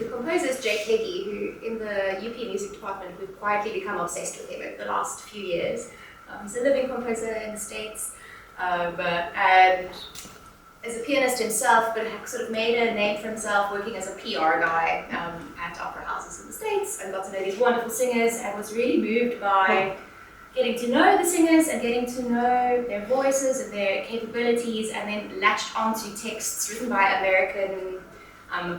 the composer is Jake Heggie, who in the UP music department, we've quietly become obsessed with him over the last few years. He's a living composer in the States, and is a pianist himself, but sort of made a name for himself working as a PR guy at opera houses in the States, and got to know these wonderful singers, and was really moved by getting to know the singers and getting to know their voices and their capabilities, and then latched onto texts written by American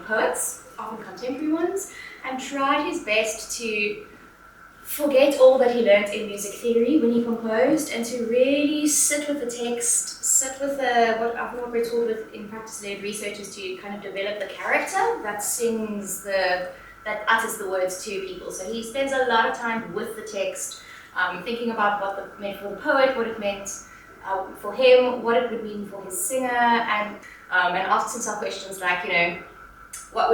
poets, often contemporary ones, and tried his best to forget all that he learned in music theory when he composed, and to really sit with the text, sit with what we're taught with in practice-led research is to kind of develop the character that sings that utters the words to people. So he spends a lot of time with the text, thinking about what it meant for the poet, what it meant for him, what it would mean for his singer, and asks himself questions like, what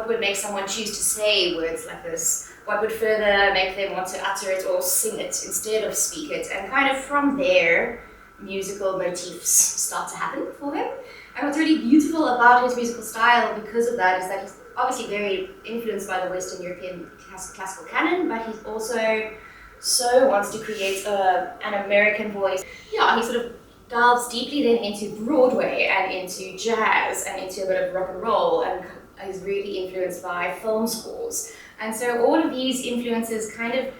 would make someone choose to say words like this? What would further make them want to utter it or sing it instead of speak it? And kind of from there, musical motifs start to happen for him. And what's really beautiful about his musical style because of that is that he's obviously very influenced by the Western European classical canon, but he's also so wants to create an American voice. Yeah, he sort of delves deeply then into Broadway and into jazz and into a bit of rock and roll, and is really influenced by film scores. And so all of these influences kind of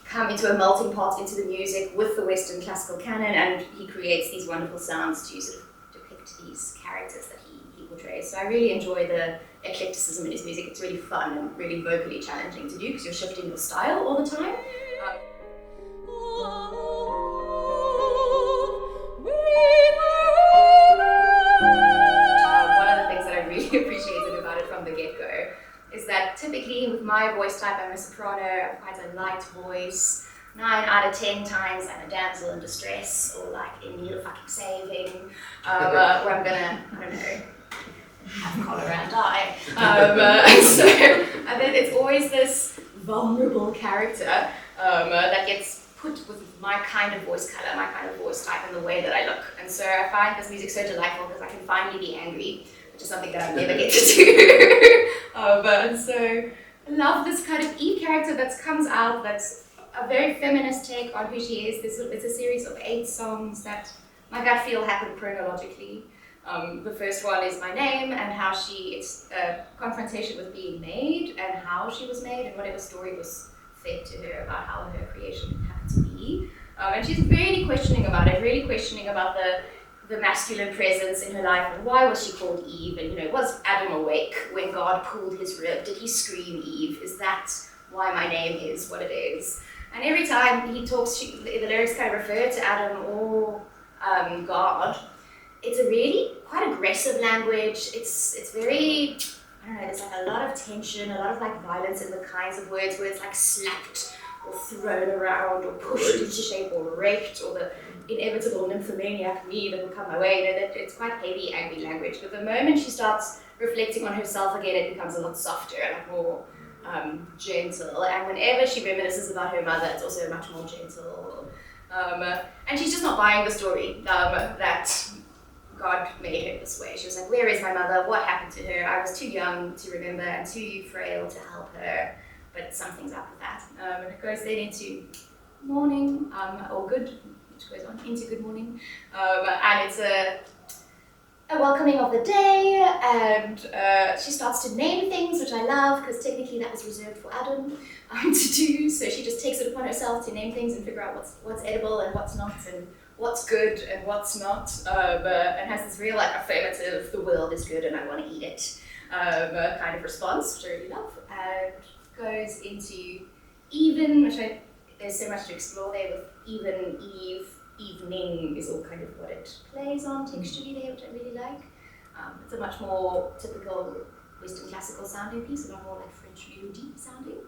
come into a melting pot into the music with the Western classical canon, and he creates these wonderful sounds to sort of depict these characters that he portrays. So I really enjoy the eclecticism in his music. It's really fun and really vocally challenging to do because you're shifting your style all the time. One of the things that I really appreciated about it from the get-go is that typically with my voice type, I'm a soprano, I'm quite a light voice. 9 out of 10 times I'm a damsel in distress or like in need of fucking saving, where I'm gonna, I don't know, have cholera and die. And then it's always this vulnerable character that gets put with my kind of voice color, my kind of voice type, and the way that I look. And so I find this music so delightful because I can finally be angry, which is something that I never get to do. And so I love this kind of Eve character that comes out, that's a very feminist take on who she is. It's a series of 8 songs that my gut feel happen chronologically. The first one is my name and how it's a confrontation with being made and how she was made and whatever story was fed to her about how her creation happened to be. And she's really questioning about it, really questioning about the masculine presence in her life and why was she called Eve, and was Adam awake when God pulled his rib? Did he scream Eve? Is that why my name is what it is? And every time he talks, the lyrics kind of refer to Adam or God. It's a really quite aggressive language. It's very, I don't know, there's like a lot of tension, a lot of like violence in the kinds of words where it's like slapped or thrown around or pushed into shape or raped, or the inevitable nymphomaniac me that will come my way. It's quite heavy, angry language. But the moment she starts reflecting on herself again, it becomes a lot softer, like more gentle. And whenever she reminisces about her mother, it's also much more gentle. And she's just not buying the story that God made her this way. She was like, where is my mother? What happened to her? I was too young to remember and too frail to help her, but something's up with that. And it goes then into morning, or good, which goes on into good morning. And it's a welcoming of the day, and she starts to name things, which I love, because technically that was reserved for Adam to do. So she just takes it upon herself to name things and figure out what's edible and what's not, and what's good and what's not, and has this real like affirmative, the world is good and I want to eat it, kind of response, which I really love, and goes into even, there's so much to explore there with even, eve, evening is all kind of what it plays on textually there, which I really like. It's a much more typical Western classical sounding piece, a lot more like French melody sounding.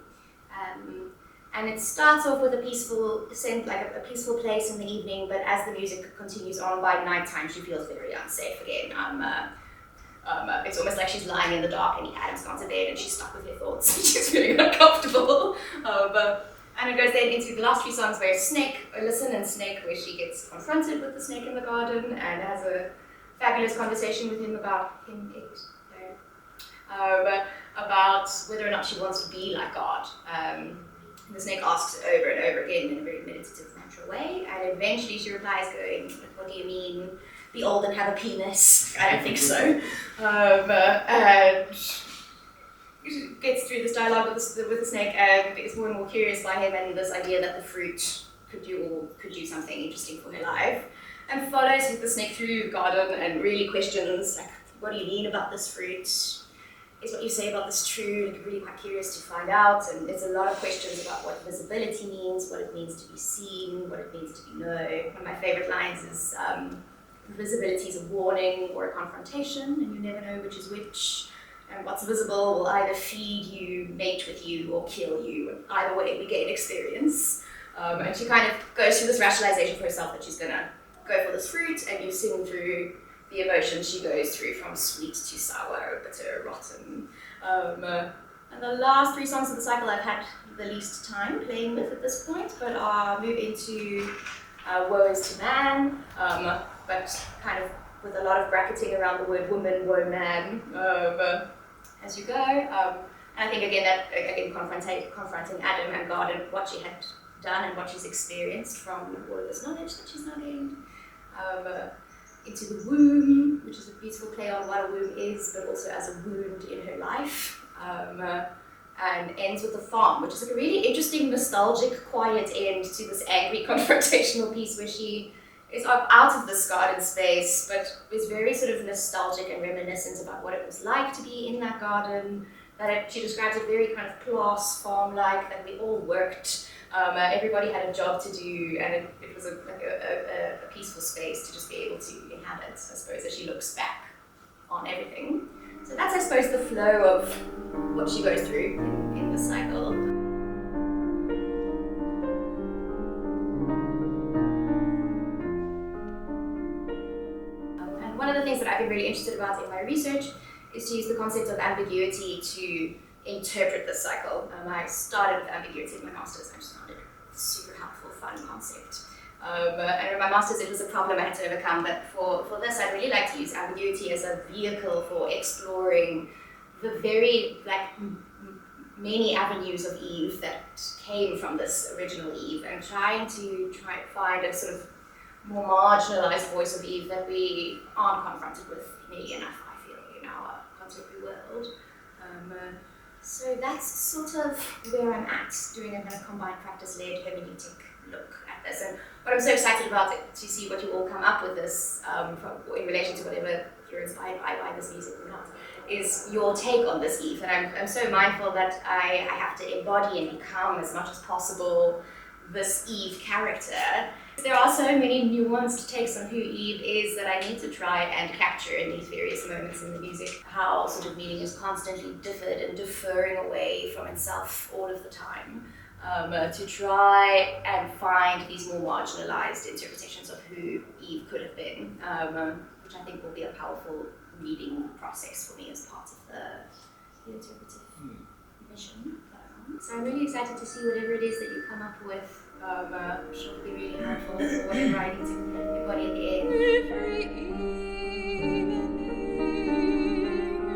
And it starts off with a peaceful peaceful place in the evening, but as the music continues on, by nighttime she feels very unsafe again. It's almost like she's lying in the dark and Adam's gone to bed and she's stuck with her thoughts. She's feeling uncomfortable. And it goes then into the last few songs where Listen and Snake, where she gets confronted with the snake in the garden and has a fabulous conversation with him about about about whether or not she wants to be like God. The snake asks over and over again in a very meditative, natural way, and eventually she replies going, what do you mean, be old and have a penis? I don't think so. And she gets through this dialogue with the snake and gets more and more curious by him and this idea that the fruit could do something interesting for her life, and follows the snake through the garden and really questions, like, what do you mean about this fruit? Is what you say about this true? Like, really quite curious to find out, and there's a lot of questions about what visibility means, what it means to be seen, what it means to be known. One of my favorite lines is, visibility is a warning or a confrontation, and you never know which is which. And what's visible will either feed you, mate with you, or kill you. And either way, we gain experience. And she kind of goes through this rationalization for herself that she's gonna go for this fruit, and you sing through the emotions she goes through, from sweet to sour, bitter, rotten. And the last 3 songs of the cycle I've had the least time playing with at this point, but move into Woe is to Man, but kind of with a lot of bracketing around the word woman, woe, man, as you go. And I think again confronting Adam and God and what she had done and what she's experienced from all of this knowledge that she's now gained. Into the womb, which is a beautiful play on what a womb is, but also as a wound in her life. And ends with the farm, which is like a really interesting, nostalgic, quiet end to this angry, confrontational piece where she is out of this garden space, but is very sort of nostalgic and reminiscent about what it was like to be in that garden. She describes it very kind of plus farm-like, that we all worked. Everybody had a job to do, and it was a peaceful space to just be able to inhabit, I suppose, as she looks back on everything. So that's, I suppose, the flow of what she goes through in the cycle. And one of the things that I've been really interested about in my research is to use the concept of ambiguity to interpret this cycle. I started with ambiguity in my master's. I just found it a super helpful, fun concept. And in my master's, it was a problem I had to overcome, but for this, I'd really like to use ambiguity as a vehicle for exploring the very many avenues of Eve that came from this original Eve, and trying to find a sort of more marginalized voice of Eve that we aren't confronted with nearly enough, I feel, in our contemporary world. So that's sort of where I'm at, doing a kind of combined practice-led hermeneutic look at this. And what I'm so excited about to see what you all come up with this, in relation to whatever you're inspired by this music or not, is your take on this Eve. And I'm so mindful that I have to embody and become as much as possible this Eve character. There are so many nuanced takes on who Eve is that I need to try and capture in these various moments in the music, how sort of meaning is constantly differed and deferring away from itself all of the time, to try and find these more marginalized interpretations of who Eve could have been, which I think will be a powerful reading process for me as part of the interpretive mission. So I'm really excited to see whatever it is that you come up with. I'm sure it'll be really helpful for whatever I need to embody at the end. Every evening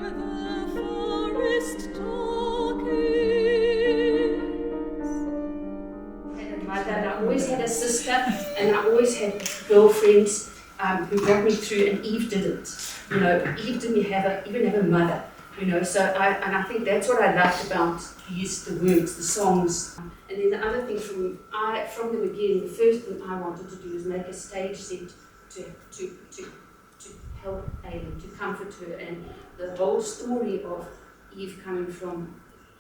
the forest talk is. I had a mother, and I always had a sister, and I always had girlfriends who got me through, and Eve didn't. Eve didn't even have a mother. So I think that's what I liked about the words, the songs. And then the other thing from the beginning, the first thing I wanted to do is make a stage set to help Ailyn, to comfort her, and the whole story of Eve coming from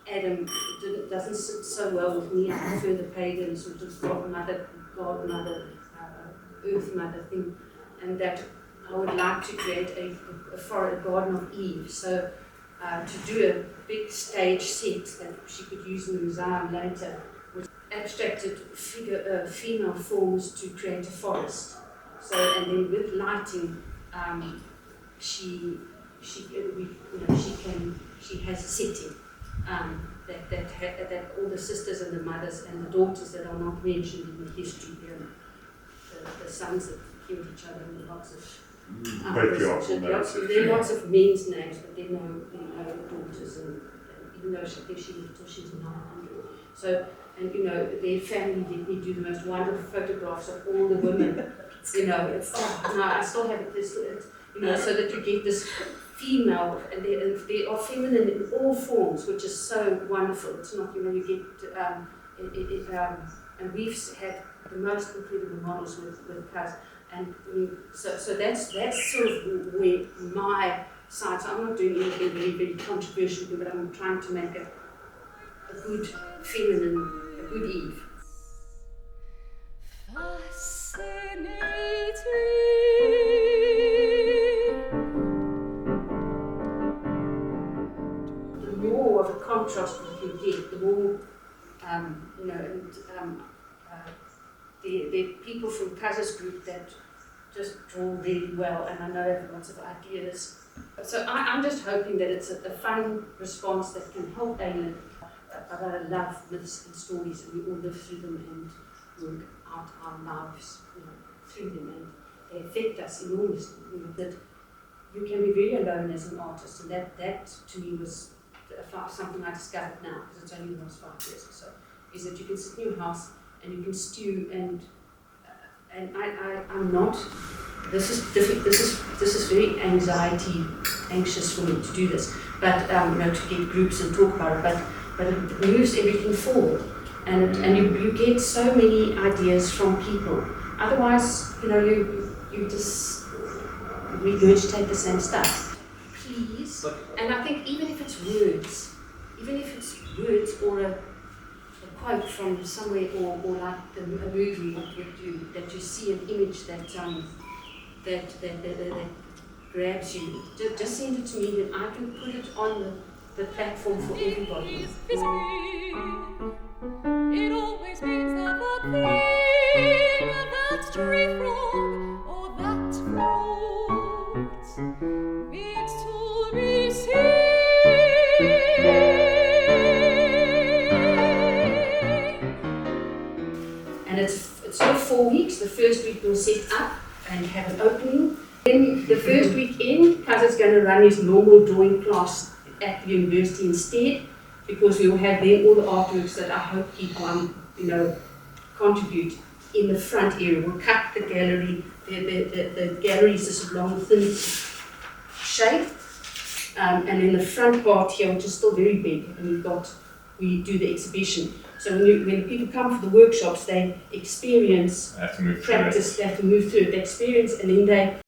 Adam doesn't sit so well with me. I prefer the pagan sort of God mother, earth mother thing, and that I would like to create a garden of Eve. So to do a big stage set that she could use in the museum later, with abstracted female forms to create a forest. So, and then with lighting, she has a setting that all the sisters and the mothers and the daughters that are not mentioned in the history here, the sons that killed each other, and lots of patriarchal names. There are lots of men's names, but there are no daughters and even though I think she lived till she was 900. So, and you know, their family let me do the most wonderful photographs of all the women. You know, it's, no, I still have this, you know, so that you get this female, and they are feminine in all forms, which is so wonderful. It's not, you know, you get, and we've had the most incredible models with Kaz, and so that's sort of where my side. So I'm not doing anything very, very controversial, but I'm trying to make a good feminine, a good Eve. The more of a contrast you get, the more, you know, and the people from Kaz's group that just draw really well, and I know they have lots of ideas. So I'm just hoping that it's a fun response that can help Ailyn. But I love myths and stories, and we all live through them and work out our lives, you know, through them, and they affect us enormously. You know, that you can be very alone as an artist, and that to me was something I discovered now, because it's only the last 5 years or so, is that you can sit in your house and you can stew, and I'm not. This is difficult. This is very anxious for me to do this, but you know, to get groups and talk about it, but it moves everything forward, and you get so many ideas from people. Otherwise, you know, you just regurgitate the same stuff. Please, and I think even if it's words or a quote from somewhere, or like a movie that you see an image that grabs you, just send it to me, then I can put it on the platform for everybody. It always means that the thing that's tree frog or that fruit means to be seen. And it's not 4 weeks. The first week we'll set up and have an opening. Then the first weekend, Kaz is going to run his normal drawing class at the university instead, because we will have then all the artworks that I hope people you know, contribute in the front area. We'll cut the gallery. The gallery is this long, thin shape, and in the front part here, which is still very big, and we do the exhibition. So when people come for the workshops, they experience, practice, they have to move through it, they experience, and then